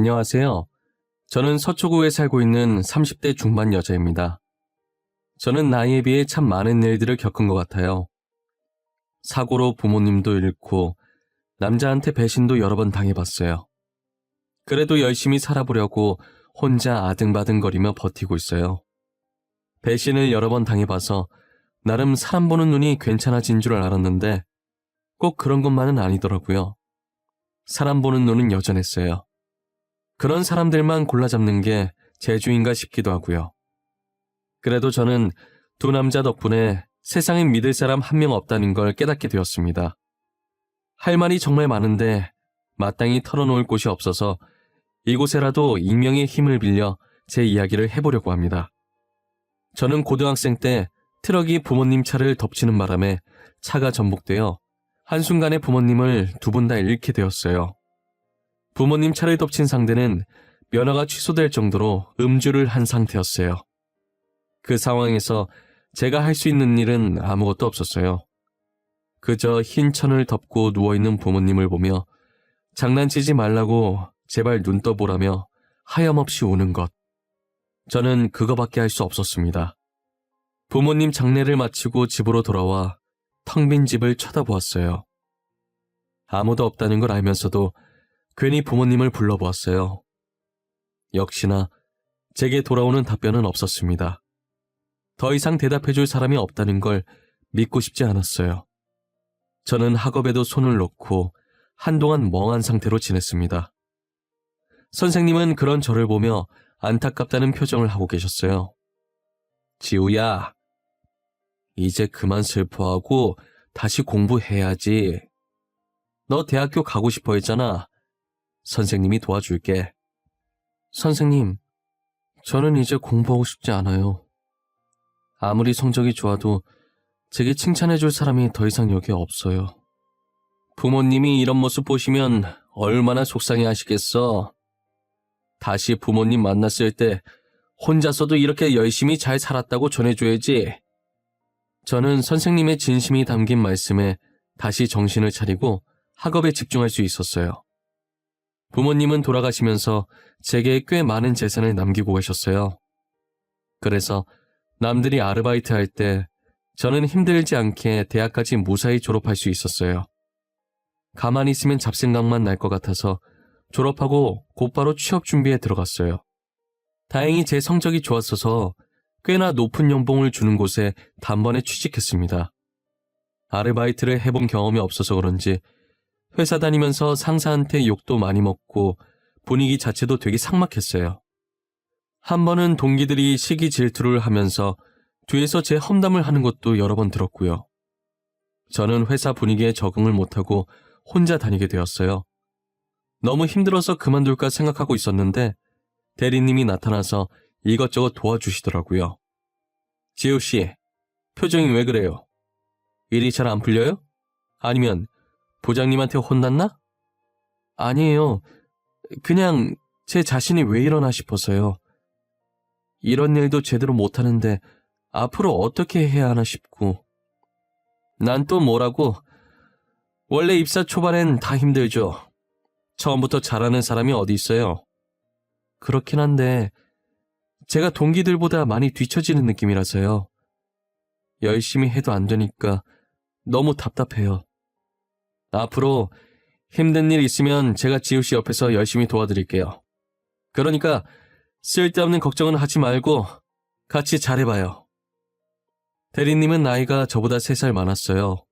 안녕하세요. 저는 서초구에 살고 있는 30대 중반 여자입니다. 저는 나이에 비해 참 많은 일들을 겪은 것 같아요. 사고로 부모님도 잃고 남자한테 배신도 여러 번 당해봤어요. 그래도 열심히 살아보려고 혼자 아등바등거리며 버티고 있어요. 배신을 여러 번 당해봐서 나름 사람 보는 눈이 괜찮아진 줄 알았는데 꼭 그런 것만은 아니더라고요. 사람 보는 눈은 여전했어요. 그런 사람들만 골라잡는 게 재주인가 싶기도 하고요. 그래도 저는 두 남자 덕분에 세상에 믿을 사람 한 명 없다는 걸 깨닫게 되었습니다. 할 말이 정말 많은데 마땅히 털어놓을 곳이 없어서 이곳에라도 익명의 힘을 빌려 제 이야기를 해보려고 합니다. 저는 고등학생 때 트럭이 부모님 차를 덮치는 바람에 차가 전복되어 한순간에 부모님을 두 분 다 잃게 되었어요. 부모님 차를 덮친 상대는 면허가 취소될 정도로 음주를 한 상태였어요. 그 상황에서 제가 할 수 있는 일은 아무것도 없었어요. 그저 흰 천을 덮고 누워있는 부모님을 보며 장난치지 말라고 제발 눈 떠보라며 하염없이 우는 것. 저는 그거밖에 할 수 없었습니다. 부모님 장례를 마치고 집으로 돌아와 텅 빈 집을 쳐다보았어요. 아무도 없다는 걸 알면서도 괜히 부모님을 불러보았어요. 역시나 제게 돌아오는 답변은 없었습니다. 더 이상 대답해줄 사람이 없다는 걸 믿고 싶지 않았어요. 저는 학업에도 손을 놓고 한동안 멍한 상태로 지냈습니다. 선생님은 그런 저를 보며 안타깝다는 표정을 하고 계셨어요. 지우야, 이제 그만 슬퍼하고 다시 공부해야지. 너 대학교 가고 싶어 했잖아. 선생님이 도와줄게. 선생님, 저는 이제 공부하고 싶지 않아요. 아무리 성적이 좋아도 제게 칭찬해줄 사람이 더 이상 여기에 없어요. 부모님이 이런 모습 보시면 얼마나 속상해 하시겠어. 다시 부모님 만났을 때 혼자서도 이렇게 열심히 잘 살았다고 전해줘야지. 저는 선생님의 진심이 담긴 말씀에 다시 정신을 차리고 학업에 집중할 수 있었어요. 부모님은 돌아가시면서 제게 꽤 많은 재산을 남기고 가셨어요. 그래서 남들이 아르바이트 할 때 저는 힘들지 않게 대학까지 무사히 졸업할 수 있었어요. 가만히 있으면 잡생각만 날 것 같아서 졸업하고 곧바로 취업 준비에 들어갔어요. 다행히 제 성적이 좋았어서 꽤나 높은 연봉을 주는 곳에 단번에 취직했습니다. 아르바이트를 해본 경험이 없어서 그런지 회사 다니면서 상사한테 욕도 많이 먹고 분위기 자체도 되게 삭막했어요. 한 번은 동기들이 시기 질투를 하면서 뒤에서 제 험담을 하는 것도 여러 번 들었고요. 저는 회사 분위기에 적응을 못하고 혼자 다니게 되었어요. 너무 힘들어서 그만둘까 생각하고 있었는데 대리님이 나타나서 이것저것 도와주시더라고요. 지우씨, 표정이 왜 그래요? 일이 잘 안 풀려요? 아니면 부장님한테 혼났나? 아니에요. 그냥 제 자신이 왜 이러나 싶어서요. 이런 일도 제대로 못하는데 앞으로 어떻게 해야 하나 싶고. 난 또 뭐라고? 원래 입사 초반엔 다 힘들죠. 처음부터 잘하는 사람이 어디 있어요. 그렇긴 한데 제가 동기들보다 많이 뒤처지는 느낌이라서요. 열심히 해도 안 되니까 너무 답답해요. 앞으로 힘든 일 있으면 제가 지우씨 옆에서 열심히 도와드릴게요. 그러니까 쓸데없는 걱정은 하지 말고 같이 잘해봐요. 대리님은 나이가 저보다 3살 많았어요.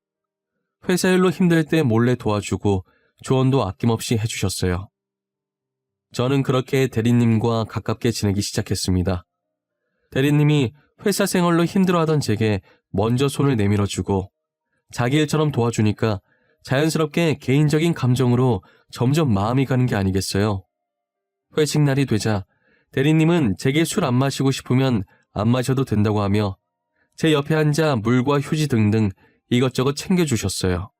회사 일로 힘들 때 몰래 도와주고 조언도 아낌없이 해주셨어요. 저는 그렇게 대리님과 가깝게 지내기 시작했습니다. 대리님이 회사 생활로 힘들어하던 제게 먼저 손을 내밀어주고 자기 일처럼 도와주니까 자연스럽게 개인적인 감정으로 점점 마음이 가는 게 아니겠어요. 회식 날이 되자 대리님은 제게 술 안 마시고 싶으면 안 마셔도 된다고 하며 제 옆에 앉아 물과 휴지 등등 이것저것 챙겨주셨어요.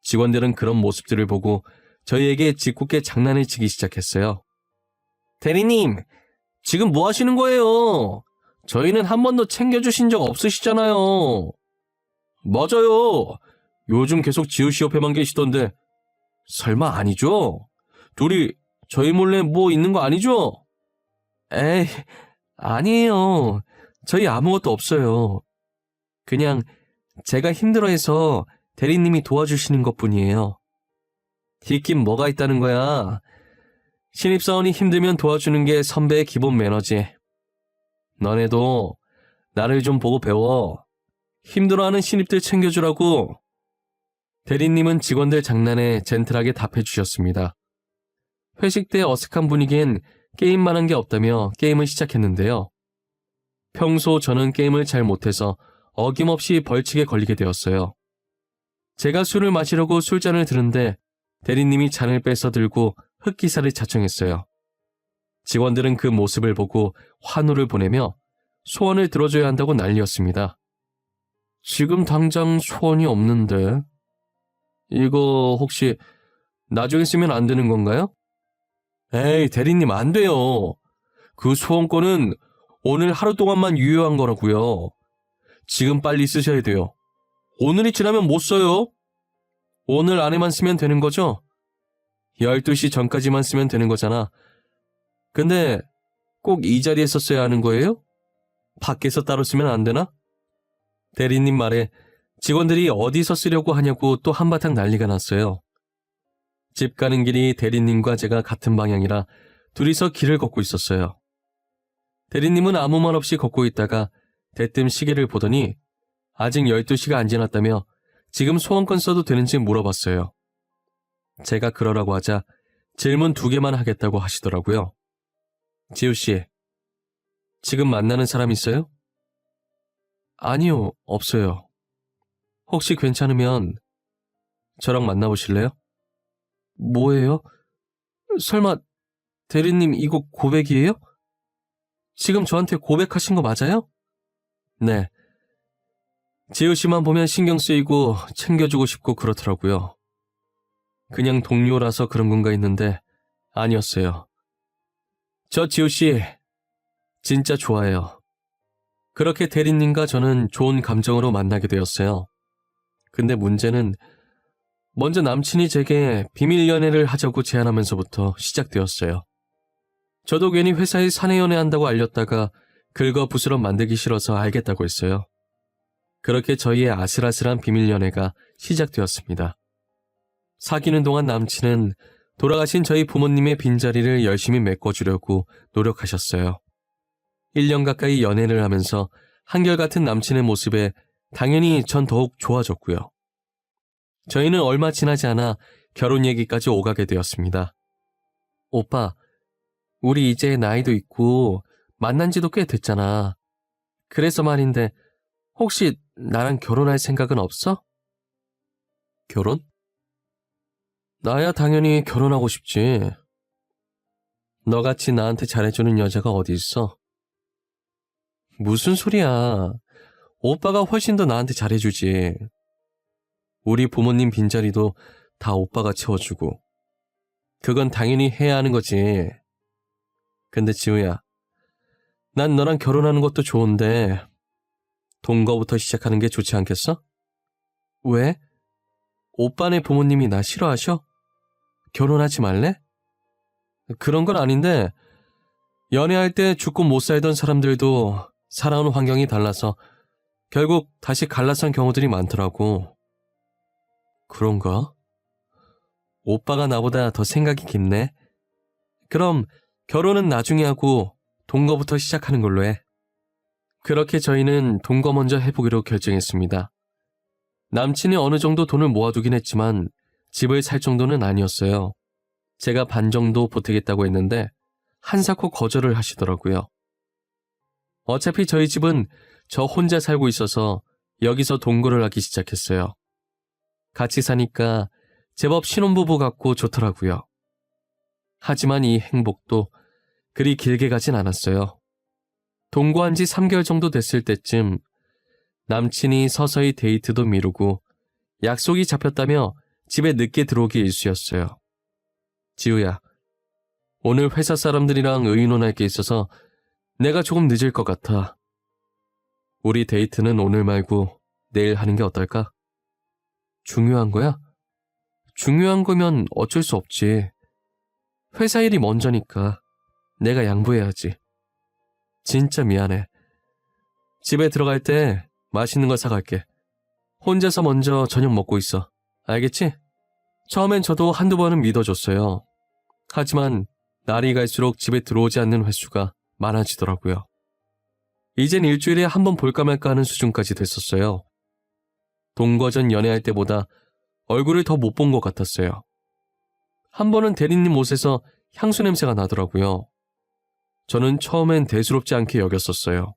직원들은 그런 모습들을 보고 저희에게 짓궂게 장난을 치기 시작했어요. 대리님, 지금 뭐 하시는 거예요? 저희는 한 번도 챙겨주신 적 없으시잖아요. 맞아요. 요즘 계속 지우씨 옆에만 계시던데 설마 아니죠? 둘이 저희 몰래 뭐 있는 거 아니죠? 에이, 아니에요. 저희 아무것도 없어요. 그냥 제가 힘들어해서 대리님이 도와주시는 것뿐이에요. 있긴 뭐가 있다는 거야. 신입사원이 힘들면 도와주는 게 선배의 기본 매너지. 너네도 나를 좀 보고 배워. 힘들어하는 신입들 챙겨주라고. 대리님은 직원들 장난에 젠틀하게 답해주셨습니다. 회식 때 어색한 분위기엔 게임만 한 게 없다며 게임을 시작했는데요. 평소 저는 게임을 잘 못해서 어김없이 벌칙에 걸리게 되었어요. 제가 술을 마시려고 술잔을 드는데 대리님이 잔을 뺏어 들고 흑기사를 자청했어요. 직원들은 그 모습을 보고 환호를 보내며 소원을 들어줘야 한다고 난리였습니다. 지금 당장 소원이 없는데 이거 혹시 나중에 쓰면 안 되는 건가요? 에이, 대리님 안 돼요. 그 소원권은 오늘 하루 동안만 유효한 거라고요. 지금 빨리 쓰셔야 돼요. 오늘이 지나면 못 써요. 오늘 안에만 쓰면 되는 거죠? 12시 전까지만 쓰면 되는 거잖아. 근데 꼭 이 자리에서 써야 하는 거예요? 밖에서 따로 쓰면 안 되나? 대리님 말에 직원들이 어디서 쓰려고 하냐고 또 한바탕 난리가 났어요. 집 가는 길이 대리님과 제가 같은 방향이라 둘이서 길을 걷고 있었어요. 대리님은 아무 말 없이 걷고 있다가 대뜸 시계를 보더니 아직 12시가 안 지났다며 지금 소원권 써도 되는지 물어봤어요. 제가 그러라고 하자 질문 2개만 하겠다고 하시더라고요. 지우씨, 지금 만나는 사람 있어요? 아니요, 없어요. 혹시 괜찮으면 저랑 만나보실래요? 뭐예요? 설마 대리님 이거 고백이에요? 지금 저한테 고백하신 거 맞아요? 네. 지우씨만 보면 신경 쓰이고 챙겨주고 싶고 그렇더라고요. 그냥 동료라서 그런 건가 했는데 아니었어요. 저 지우씨 진짜 좋아해요. 그렇게 대리님과 저는 좋은 감정으로 만나게 되었어요. 근데 문제는 먼저 남친이 제게 비밀 연애를 하자고 제안하면서부터 시작되었어요. 저도 괜히 회사에 사내 연애한다고 알렸다가 긁어부스럼 만들기 싫어서 알겠다고 했어요. 그렇게 저희의 아슬아슬한 비밀 연애가 시작되었습니다. 사귀는 동안 남친은 돌아가신 저희 부모님의 빈자리를 열심히 메꿔주려고 노력하셨어요. 1년 가까이 연애를 하면서 한결같은 남친의 모습에 당연히 전 더욱 좋아졌고요. 저희는 얼마 지나지 않아 결혼 얘기까지 오가게 되었습니다. 오빠, 우리 이제 나이도 있고 만난 지도 꽤 됐잖아. 그래서 말인데 혹시 나랑 결혼할 생각은 없어? 결혼? 나야 당연히 결혼하고 싶지. 너같이 나한테 잘해주는 여자가 어디 있어? 무슨 소리야. 오빠가 훨씬 더 나한테 잘해주지. 우리 부모님 빈자리도 다 오빠가 채워주고. 그건 당연히 해야 하는 거지. 근데 지우야, 난 너랑 결혼하는 것도 좋은데 동거부터 시작하는 게 좋지 않겠어? 왜? 오빠네 부모님이 나 싫어하셔? 결혼하지 말래? 그런 건 아닌데 연애할 때 죽고 못 살던 사람들도 살아온 환경이 달라서 결국 다시 갈라선 경우들이 많더라고. 그런가? 오빠가 나보다 더 생각이 깊네. 그럼 결혼은 나중에 하고 동거부터 시작하는 걸로 해. 그렇게 저희는 동거 먼저 해보기로 결정했습니다. 남친이 어느 정도 돈을 모아두긴 했지만 집을 살 정도는 아니었어요. 제가 반 정도 보태겠다고 했는데 한사코 거절을 하시더라고요. 어차피 저희 집은 저 혼자 살고 있어서 여기서 동거를 하기 시작했어요. 같이 사니까 제법 신혼부부 같고 좋더라고요. 하지만 이 행복도 그리 길게 가진 않았어요. 동거한 지 3개월 정도 됐을 때쯤 남친이 서서히 데이트도 미루고 약속이 잡혔다며 집에 늦게 들어오기 일쑤였어요. 지우야, 오늘 회사 사람들이랑 의논할 게 있어서 내가 조금 늦을 것 같아. 우리 데이트는 오늘 말고 내일 하는 게 어떨까? 중요한 거야? 중요한 거면 어쩔 수 없지. 회사 일이 먼저니까 내가 양보해야지. 진짜 미안해. 집에 들어갈 때 맛있는 거 사갈게. 혼자서 먼저 저녁 먹고 있어. 알겠지? 처음엔 저도 한두 번은 믿어줬어요. 하지만 날이 갈수록 집에 들어오지 않는 횟수가 많아지더라고요. 이젠 일주일에 한 번 볼까 말까 하는 수준까지 됐었어요. 동거전 연애할 때보다 얼굴을 더 못 본 것 같았어요. 한 번은 대리님 옷에서 향수 냄새가 나더라고요. 저는 처음엔 대수롭지 않게 여겼었어요.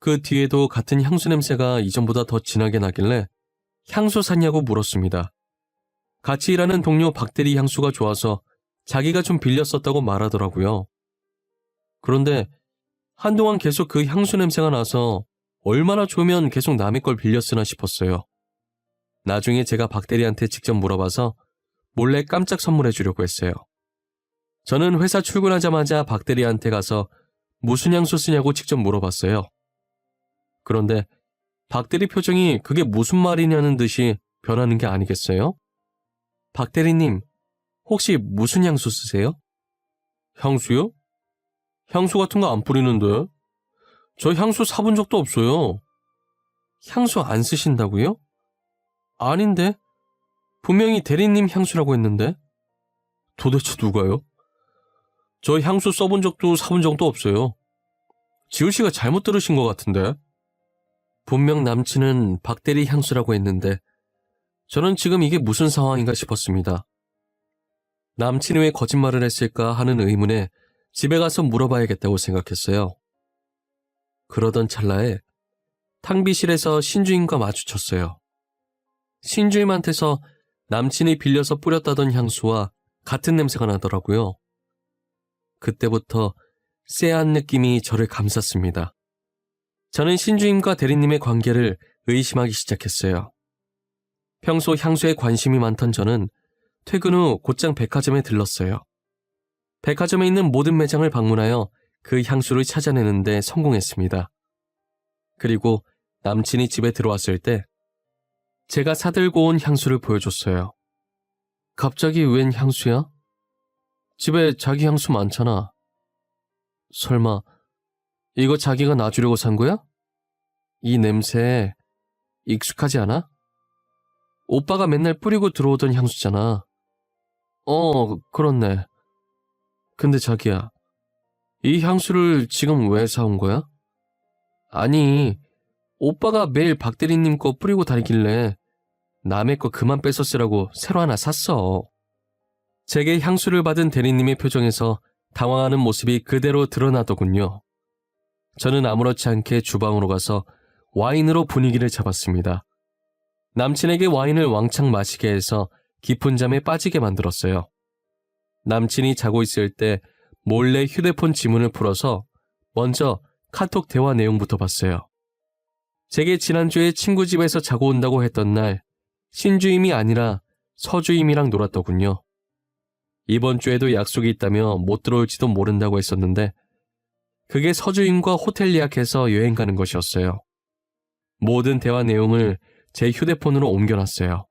그 뒤에도 같은 향수 냄새가 이전보다 더 진하게 나길래 향수 샀냐고 물었습니다. 같이 일하는 동료 박대리 향수가 좋아서 자기가 좀 빌렸었다고 말하더라고요. 그런데 한동안 계속 그 향수 냄새가 나서 얼마나 좋으면 계속 남의 걸 빌렸으나 싶었어요. 나중에 제가 박대리한테 직접 물어봐서 몰래 깜짝 선물해 주려고 했어요. 저는 회사 출근하자마자 박대리한테 가서 무슨 향수 쓰냐고 직접 물어봤어요. 그런데 박대리 표정이 그게 무슨 말이냐는 듯이 변하는 게 아니겠어요? 박대리님, 혹시 무슨 향수 쓰세요? 향수요? 향수 같은 거 안 뿌리는데? 저 향수 사본 적도 없어요. 향수 안 쓰신다고요? 아닌데? 분명히 대리님 향수라고 했는데? 도대체 누가요? 저 향수 써본 적도 사본 적도 없어요. 지우 씨가 잘못 들으신 것 같은데? 분명 남친은 박대리 향수라고 했는데 저는 지금 이게 무슨 상황인가 싶었습니다. 남친이 왜 거짓말을 했을까 하는 의문에 집에 가서 물어봐야겠다고 생각했어요. 그러던 찰나에 탕비실에서 신주임과 마주쳤어요. 신주임한테서 남친이 빌려서 뿌렸다던 향수와 같은 냄새가 나더라고요. 그때부터 쎄한 느낌이 저를 감쌌습니다. 저는 신주임과 대리님의 관계를 의심하기 시작했어요. 평소 향수에 관심이 많던 저는 퇴근 후 곧장 백화점에 들렀어요. 백화점에 있는 모든 매장을 방문하여 그 향수를 찾아내는데 성공했습니다. 그리고 남친이 집에 들어왔을 때 제가 사들고 온 향수를 보여줬어요. 갑자기 웬 향수야? 집에 자기 향수 많잖아. 설마 이거 자기가 놔주려고 산 거야? 이 냄새 익숙하지 않아? 오빠가 맨날 뿌리고 들어오던 향수잖아. 그렇네. 근데 자기야, 이 향수를 지금 왜 사온 거야? 아니, 오빠가 매일 박대리님 거 뿌리고 다니길래 남의 거 그만 뺏어 쓰라고 새로 하나 샀어. 제게 향수를 받은 대리님의 표정에서 당황하는 모습이 그대로 드러나더군요. 저는 아무렇지 않게 주방으로 가서 와인으로 분위기를 잡았습니다. 남친에게 와인을 왕창 마시게 해서 깊은 잠에 빠지게 만들었어요. 남친이 자고 있을 때 몰래 휴대폰 지문을 풀어서 먼저 카톡 대화 내용부터 봤어요. 제게 지난주에 친구 집에서 자고 온다고 했던 날 신주임이 아니라 서주임이랑 놀았더군요. 이번 주에도 약속이 있다며 못 들어올지도 모른다고 했었는데 그게 서주임과 호텔 예약해서 여행 가는 것이었어요. 모든 대화 내용을 제 휴대폰으로 옮겨놨어요.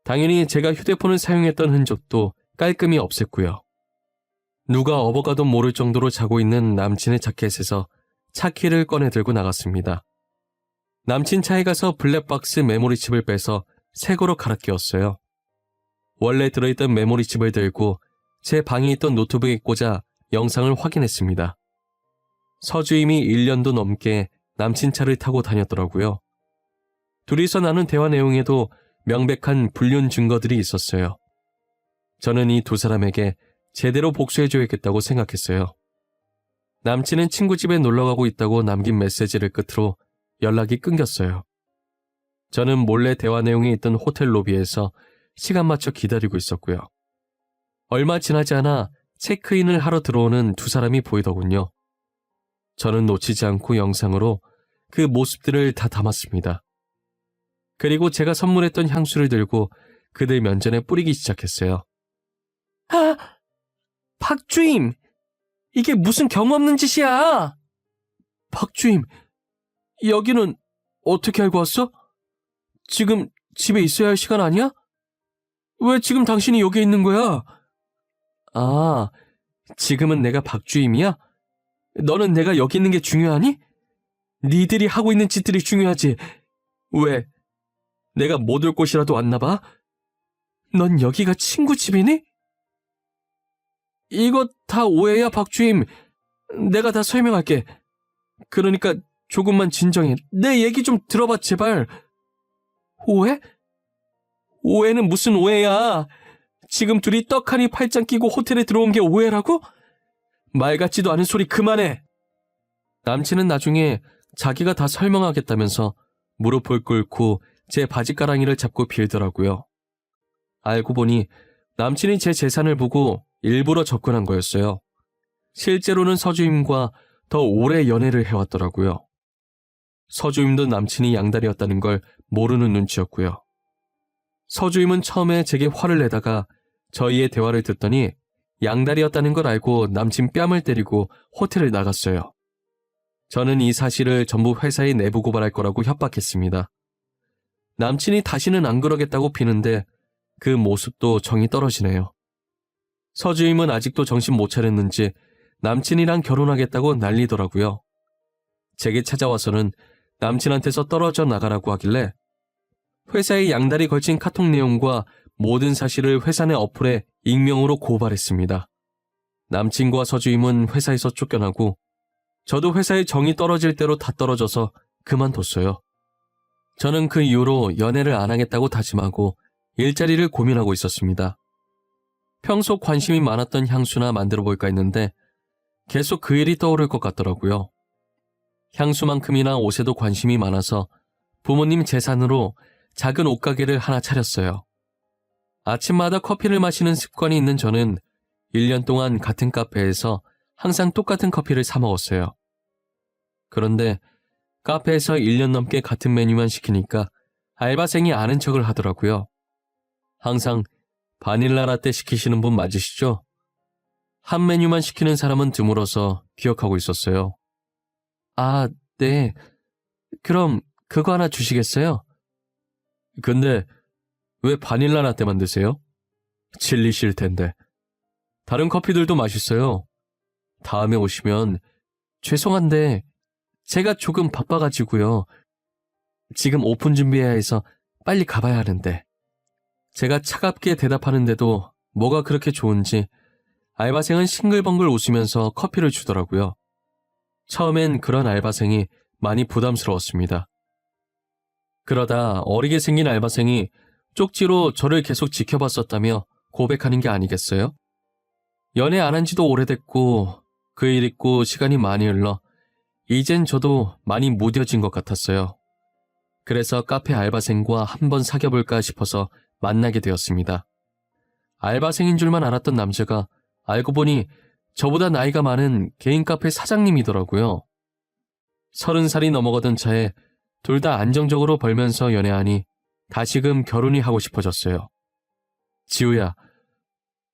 당연히 제가 휴대폰을 사용했던 흔적도 깔끔히 없앴고요. 누가 업어가도 모를 정도로 자고 있는 남친의 자켓에서 차키를 꺼내 들고 나갔습니다. 남친 차에 가서 블랙박스 메모리칩을 빼서 새 거로 갈아 끼웠어요. 원래 들어있던 메모리칩을 들고 제 방에 있던 노트북에 꽂아 영상을 확인했습니다. 서주임이 1년도 넘게 남친 차를 타고 다녔더라고요. 둘이서 나눈 대화 내용에도 명백한 불륜 증거들이 있었어요. 저는 이 두 사람에게 제대로 복수해줘야겠다고 생각했어요. 남친은 친구 집에 놀러가고 있다고 남긴 메시지를 끝으로 연락이 끊겼어요. 저는 몰래 대화 내용이 있던 호텔 로비에서 시간 맞춰 기다리고 있었고요. 얼마 지나지 않아 체크인을 하러 들어오는 두 사람이 보이더군요. 저는 놓치지 않고 영상으로 그 모습들을 다 담았습니다. 그리고 제가 선물했던 향수를 들고 그들 면전에 뿌리기 시작했어요. 아! 박주임! 이게 무슨 경우 없는 짓이야! 박주임, 여기는 어떻게 알고 왔어? 지금 집에 있어야 할 시간 아니야? 왜 지금 당신이 여기에 있는 거야? 아, 지금은 내가 박주임이야? 너는 내가 여기 있는 게 중요하니? 니들이 하고 있는 짓들이 중요하지. 왜? 내가 못 올 곳이라도 왔나 봐? 넌 여기가 친구 집이니? 이거 다 오해야, 박주임. 내가 다 설명할게. 그러니까 조금만 진정해. 내 얘기 좀 들어봐, 제발. 오해? 오해는 무슨 오해야? 지금 둘이 떡하니 팔짱 끼고 호텔에 들어온 게 오해라고? 말 같지도 않은 소리 그만해. 남친은 나중에 자기가 다 설명하겠다면서 무릎을 꿇고 제 바지가랑이를 잡고 빌더라고요. 알고 보니 남친이 제 재산을 보고 일부러 접근한 거였어요. 실제로는 서주임과 더 오래 연애를 해왔더라고요. 서주임도 남친이 양다리였다는 걸 모르는 눈치였고요. 서주임은 처음에 제게 화를 내다가 저희의 대화를 듣더니 양다리였다는 걸 알고 남친 뺨을 때리고 호텔을 나갔어요. 저는 이 사실을 전부 회사에 내부 고발할 거라고 협박했습니다. 남친이 다시는 안 그러겠다고 비는데 그 모습도 정이 떨어지네요. 서주임은 아직도 정신 못 차렸는지 남친이랑 결혼하겠다고 난리더라고요. 제게 찾아와서는 남친한테서 떨어져 나가라고 하길래 회사에 양다리 걸친 카톡 내용과 모든 사실을 회사 내 어플에 익명으로 고발했습니다. 남친과 서주임은 회사에서 쫓겨나고 저도 회사에 정이 떨어질 대로 다 떨어져서 그만뒀어요. 저는 그 이후로 연애를 안 하겠다고 다짐하고 일자리를 고민하고 있었습니다. 평소 관심이 많았던 향수나 만들어 볼까 했는데 계속 그 일이 떠오를 것 같더라고요. 향수만큼이나 옷에도 관심이 많아서 부모님 재산으로 작은 옷가게를 하나 차렸어요. 아침마다 커피를 마시는 습관이 있는 저는 1년 동안 같은 카페에서 항상 똑같은 커피를 사 먹었어요. 그런데 카페에서 1년 넘게 같은 메뉴만 시키니까 알바생이 아는 척을 하더라고요. 항상 바닐라 라떼 시키시는 분 맞으시죠? 한 메뉴만 시키는 사람은 드물어서 기억하고 있었어요. 아, 네. 그럼 그거 하나 주시겠어요? 근데 왜 바닐라 라떼만 드세요? 질리실 텐데. 다른 커피들도 맛있어요. 다음에 오시면 죄송한데 제가 조금 바빠가지고요. 지금 오픈 준비해야 해서 빨리 가봐야 하는데. 제가 차갑게 대답하는데도 뭐가 그렇게 좋은지 알바생은 싱글벙글 웃으면서 커피를 주더라고요. 처음엔 그런 알바생이 많이 부담스러웠습니다. 그러다 어리게 생긴 알바생이 쪽지로 저를 계속 지켜봤었다며 고백하는 게 아니겠어요? 연애 안 한 지도 오래됐고 그 일 있고 시간이 많이 흘러 이젠 저도 많이 무뎌진 것 같았어요. 그래서 카페 알바생과 한번 사귀어볼까 싶어서 만나게 되었습니다. 알바생인 줄만 알았던 남자가 알고 보니 저보다 나이가 많은 개인 카페 사장님이더라고요. 30살이 넘어가던 차에 둘 다 안정적으로 벌면서 연애하니 다시금 결혼이 하고 싶어졌어요. 지우야,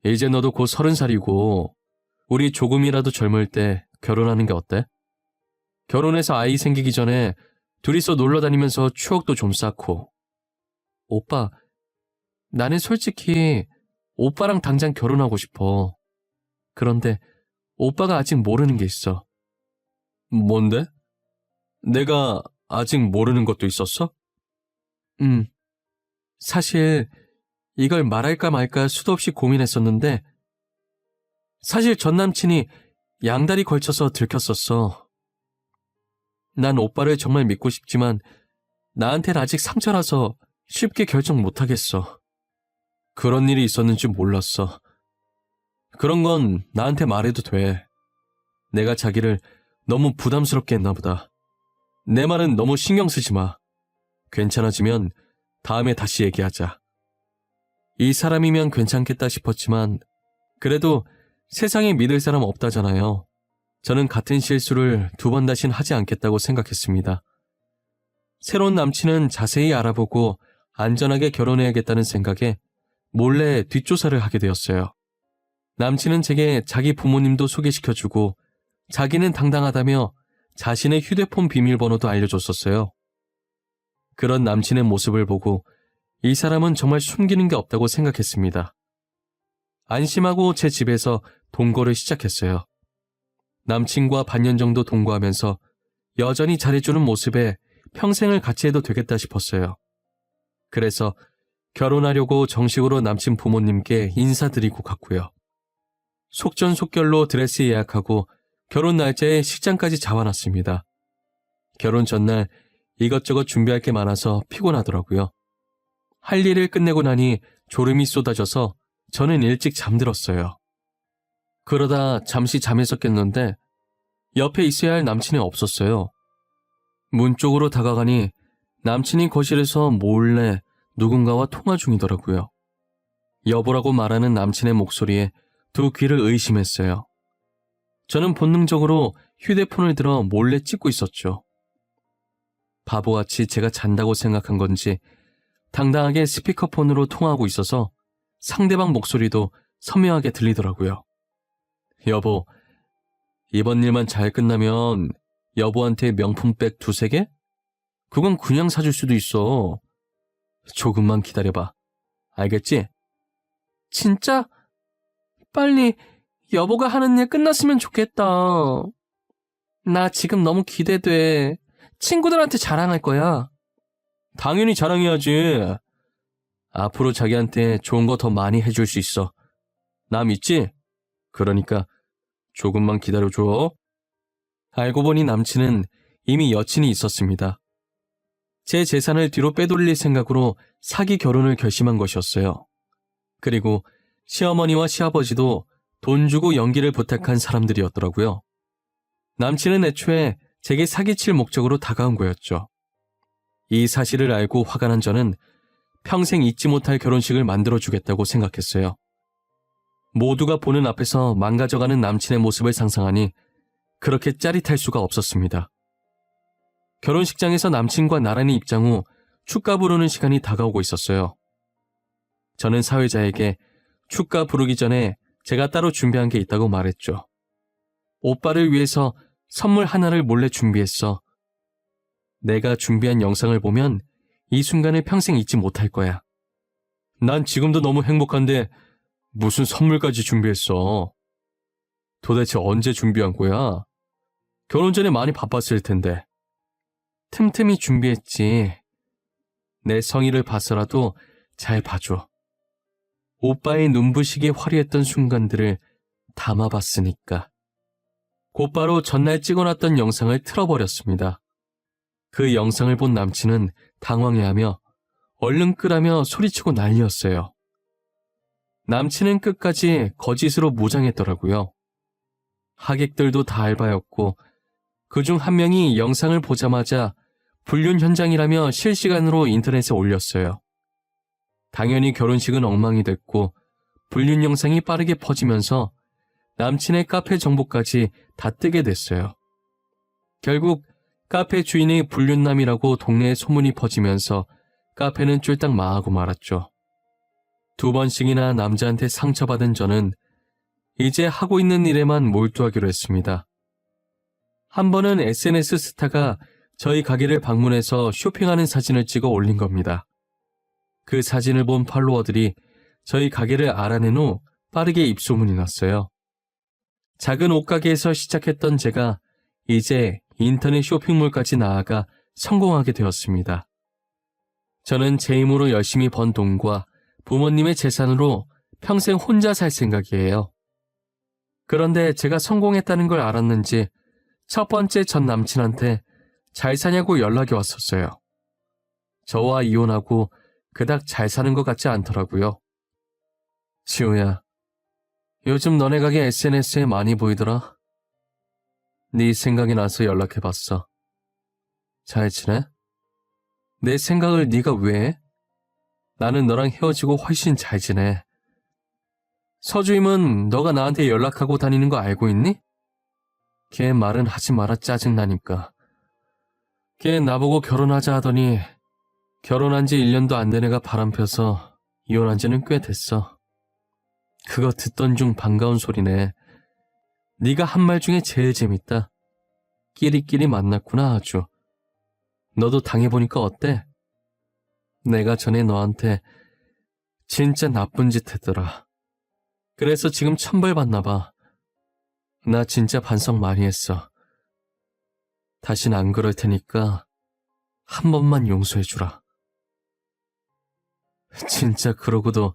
이제 너도 곧 30살이고 우리 조금이라도 젊을 때 결혼하는 게 어때? 결혼해서 아이 생기기 전에 둘이서 놀러 다니면서 추억도 좀 쌓고. 오빠, 나는 솔직히 오빠랑 당장 결혼하고 싶어. 그런데 오빠가 아직 모르는 게 있어. 뭔데? 내가 아직 모르는 것도 있었어? 사실 이걸 말할까 말까 수도 없이 고민했었는데 사실 전 남친이 양다리 걸쳐서 들켰었어. 난 오빠를 정말 믿고 싶지만 나한텐 아직 상처라서 쉽게 결정 못하겠어. 그런 일이 있었는 줄 몰랐어. 그런 건 나한테 말해도 돼. 내가 자기를 너무 부담스럽게 했나 보다. 내 말은 너무 신경 쓰지 마. 괜찮아지면 다음에 다시 얘기하자. 이 사람이면 괜찮겠다 싶었지만 그래도 세상에 믿을 사람 없다잖아요. 저는 같은 실수를 2번 다신 하지 않겠다고 생각했습니다. 새로운 남친은 자세히 알아보고 안전하게 결혼해야겠다는 생각에 몰래 뒷조사를 하게 되었어요. 남친은 제게 자기 부모님도 소개시켜주고 자기는 당당하다며 자신의 휴대폰 비밀번호도 알려줬었어요. 그런 남친의 모습을 보고 이 사람은 정말 숨기는 게 없다고 생각했습니다. 안심하고 제 집에서 동거를 시작했어요. 남친과 반년 정도 동거하면서 여전히 잘해주는 모습에 평생을 같이 해도 되겠다 싶었어요. 그래서 결혼하려고 정식으로 남친 부모님께 인사드리고 갔고요. 속전속결로 드레스 예약하고 결혼 날짜에 식장까지 잡아놨습니다. 결혼 전날 이것저것 준비할 게 많아서 피곤하더라고요. 할 일을 끝내고 나니 졸음이 쏟아져서 저는 일찍 잠들었어요. 그러다 잠시 잠에서 깼는데 옆에 있어야 할 남친이 없었어요. 문 쪽으로 다가가니 남친이 거실에서 몰래 누군가와 통화 중이더라고요. 여보라고 말하는 남친의 목소리에 두 귀를 의심했어요. 저는 본능적으로 휴대폰을 들어 몰래 찍고 있었죠. 바보같이 제가 잔다고 생각한 건지 당당하게 스피커폰으로 통화하고 있어서 상대방 목소리도 선명하게 들리더라고요. 여보, 이번 일만 잘 끝나면 여보한테 명품백 2-3개? 그건 그냥 사줄 수도 있어. 조금만 기다려봐. 알겠지? 진짜? 빨리 여보가 하는 일 끝났으면 좋겠다. 나 지금 너무 기대돼. 친구들한테 자랑할 거야. 당연히 자랑해야지. 앞으로 자기한테 좋은 거 더 많이 해줄 수 있어. 나 믿지? 그러니까 조금만 기다려줘. 알고 보니 남친은 이미 여친이 있었습니다. 제 재산을 뒤로 빼돌릴 생각으로 사기 결혼을 결심한 것이었어요. 그리고 시어머니와 시아버지도 돈 주고 연기를 부탁한 사람들이었더라고요. 남친은 애초에 제게 사기칠 목적으로 다가온 거였죠. 이 사실을 알고 화가 난 저는 평생 잊지 못할 결혼식을 만들어주겠다고 생각했어요. 모두가 보는 앞에서 망가져가는 남친의 모습을 상상하니 그렇게 짜릿할 수가 없었습니다. 결혼식장에서 남친과 나란히 입장 후 축가 부르는 시간이 다가오고 있었어요. 저는 사회자에게 축가 부르기 전에 제가 따로 준비한 게 있다고 말했죠. 오빠를 위해서 선물 하나를 몰래 준비했어. 내가 준비한 영상을 보면 이 순간을 평생 잊지 못할 거야. 난 지금도 너무 행복한데 무슨 선물까지 준비했어. 도대체 언제 준비한 거야? 결혼 전에 많이 바빴을 텐데. 틈틈이 준비했지. 내 성의를 봐서라도 잘 봐줘. 오빠의 눈부시게 화려했던 순간들을 담아봤으니까. 곧바로 전날 찍어놨던 영상을 틀어버렸습니다. 그 영상을 본 남친은 당황해하며 얼른 끄라며 소리치고 난리였어요. 남친은 끝까지 거짓으로 무장했더라고요. 하객들도 다 알바였고 그중 한 명이 영상을 보자마자 불륜 현장이라며 실시간으로 인터넷에 올렸어요. 당연히 결혼식은 엉망이 됐고 불륜 영상이 빠르게 퍼지면서 남친의 카페 정보까지 다 뜨게 됐어요. 결국 카페 주인이 불륜남이라고 동네에 소문이 퍼지면서 카페는 쫄딱 망하고 말았죠. 2번씩이나 남자한테 상처받은 저는 이제 하고 있는 일에만 몰두하기로 했습니다. 한 번은 SNS 스타가 저희 가게를 방문해서 쇼핑하는 사진을 찍어 올린 겁니다. 그 사진을 본 팔로워들이 저희 가게를 알아낸 후 빠르게 입소문이 났어요. 작은 옷가게에서 시작했던 제가 이제 인터넷 쇼핑몰까지 나아가 성공하게 되었습니다. 저는 제 힘으로 열심히 번 돈과 부모님의 재산으로 평생 혼자 살 생각이에요. 그런데 제가 성공했다는 걸 알았는지 첫 번째 전 남친한테 잘 사냐고 연락이 왔었어요. 저와 이혼하고 그닥 잘 사는 것 같지 않더라고요. 지호야, 요즘 너네 가게 SNS에 많이 보이더라. 네 생각이 나서 연락해봤어. 잘 지내? 내 생각을 네가 왜 해? 나는 너랑 헤어지고 훨씬 잘 지내. 서주임은 너가 나한테 연락하고 다니는 거 알고 있니? 걔 말은 하지 마라 짜증나니까. 걔 나보고 결혼하자 하더니 결혼한 지 1년도 안 된 애가 바람펴서 이혼한 지는 꽤 됐어. 그거 듣던 중 반가운 소리네. 네가 한 말 중에 제일 재밌다. 끼리끼리 만났구나 아주. 너도 당해보니까 어때? 내가 전에 너한테 진짜 나쁜 짓 했더라. 그래서 지금 천벌받나 봐. 나 진짜 반성 많이 했어. 다신 안 그럴 테니까 한 번만 용서해주라. 진짜 그러고도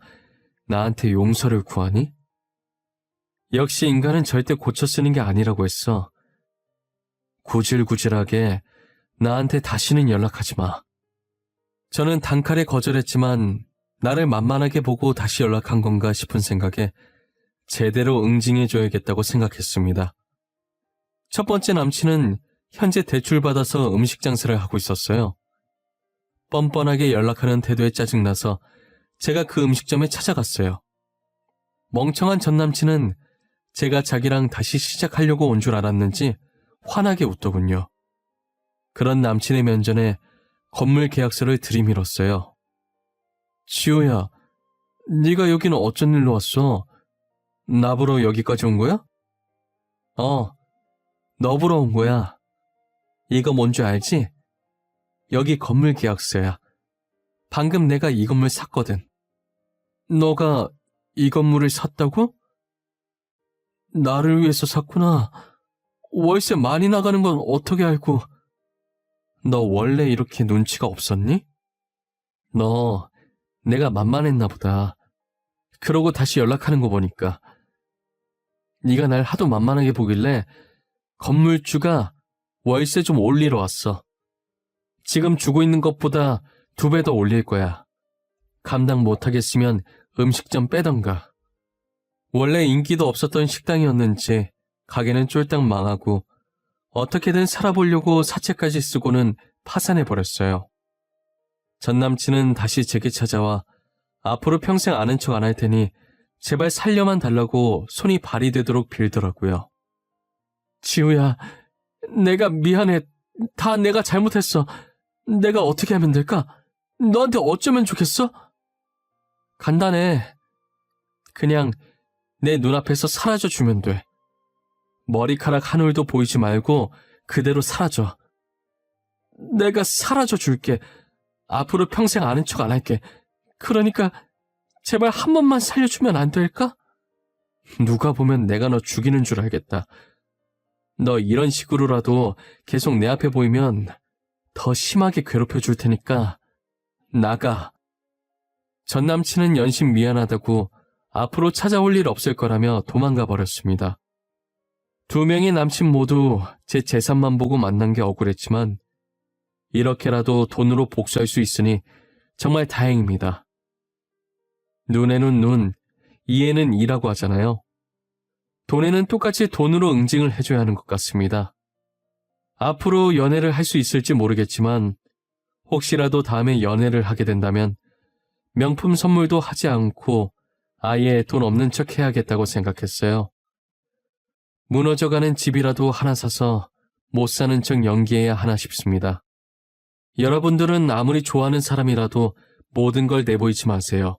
나한테 용서를 구하니? 역시 인간은 절대 고쳐 쓰는 게 아니라고 했어. 구질구질하게 나한테 다시는 연락하지 마. 저는 단칼에 거절했지만 나를 만만하게 보고 다시 연락한 건가 싶은 생각에 제대로 응징해줘야겠다고 생각했습니다. 첫 번째 남친은 현재 대출받아서 음식 장사를 하고 있었어요. 뻔뻔하게 연락하는 태도에 짜증나서 제가 그 음식점에 찾아갔어요. 멍청한 전 남친은 제가 자기랑 다시 시작하려고 온 줄 알았는지 환하게 웃더군요. 그런 남친의 면전에 건물 계약서를 들이밀었어요. 지호야, 네가 여기는 어쩐 일로 왔어? 나 보러 여기까지 온 거야? 너 보러 온 거야. 이거 뭔지 알지? 여기 건물 계약서야. 방금 내가 이 건물 샀거든. 너가 이 건물을 샀다고? 나를 위해서 샀구나. 월세 많이 나가는 건 어떻게 알고. 너 원래 이렇게 눈치가 없었니? 너 내가 만만했나 보다. 그러고 다시 연락하는 거 보니까. 네가 날 하도 만만하게 보길래 건물주가 월세 좀 올리러 왔어. 지금 주고 있는 것보다 2배 더 올릴 거야. 감당 못하겠으면 음식점 빼던가. 원래 인기도 없었던 식당이었는지 가게는 쫄딱 망하고 어떻게든 살아보려고 사채까지 쓰고는 파산해버렸어요. 전 남친은 다시 제게 찾아와 앞으로 평생 아는 척 안 할 테니 제발 살려만 달라고 손이 발이 되도록 빌더라고요. 지우야, 내가 미안해. 다 내가 잘못했어. 내가 어떻게 하면 될까? 너한테 어쩌면 좋겠어? 간단해. 그냥 내 눈앞에서 사라져주면 돼. 머리카락 한 올도 보이지 말고 그대로 사라져. 내가 사라져줄게. 앞으로 평생 아는 척 안 할게. 그러니까 제발 한 번만 살려주면 안 될까? 누가 보면 내가 너 죽이는 줄 알겠다. 너 이런 식으로라도 계속 내 앞에 보이면 더 심하게 괴롭혀줄 테니까 나가. 전 남친은 연신 미안하다고 앞으로 찾아올 일 없을 거라며 도망가 버렸습니다. 2명의 남친 모두 제 재산만 보고 만난 게 억울했지만 이렇게라도 돈으로 복수할 수 있으니 정말 다행입니다. 눈에는 눈, 이에는 이라고 하잖아요. 돈에는 똑같이 돈으로 응징을 해줘야 하는 것 같습니다. 앞으로 연애를 할 수 있을지 모르겠지만 혹시라도 다음에 연애를 하게 된다면 명품 선물도 하지 않고 아예 돈 없는 척 해야겠다고 생각했어요. 무너져가는 집이라도 하나 사서 못 사는 척 연기해야 하나 싶습니다. 여러분들은 아무리 좋아하는 사람이라도 모든 걸 내보이지 마세요.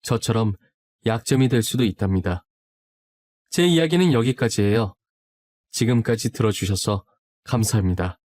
저처럼 약점이 될 수도 있답니다. 제 이야기는 여기까지예요. 지금까지 들어주셔서 감사합니다.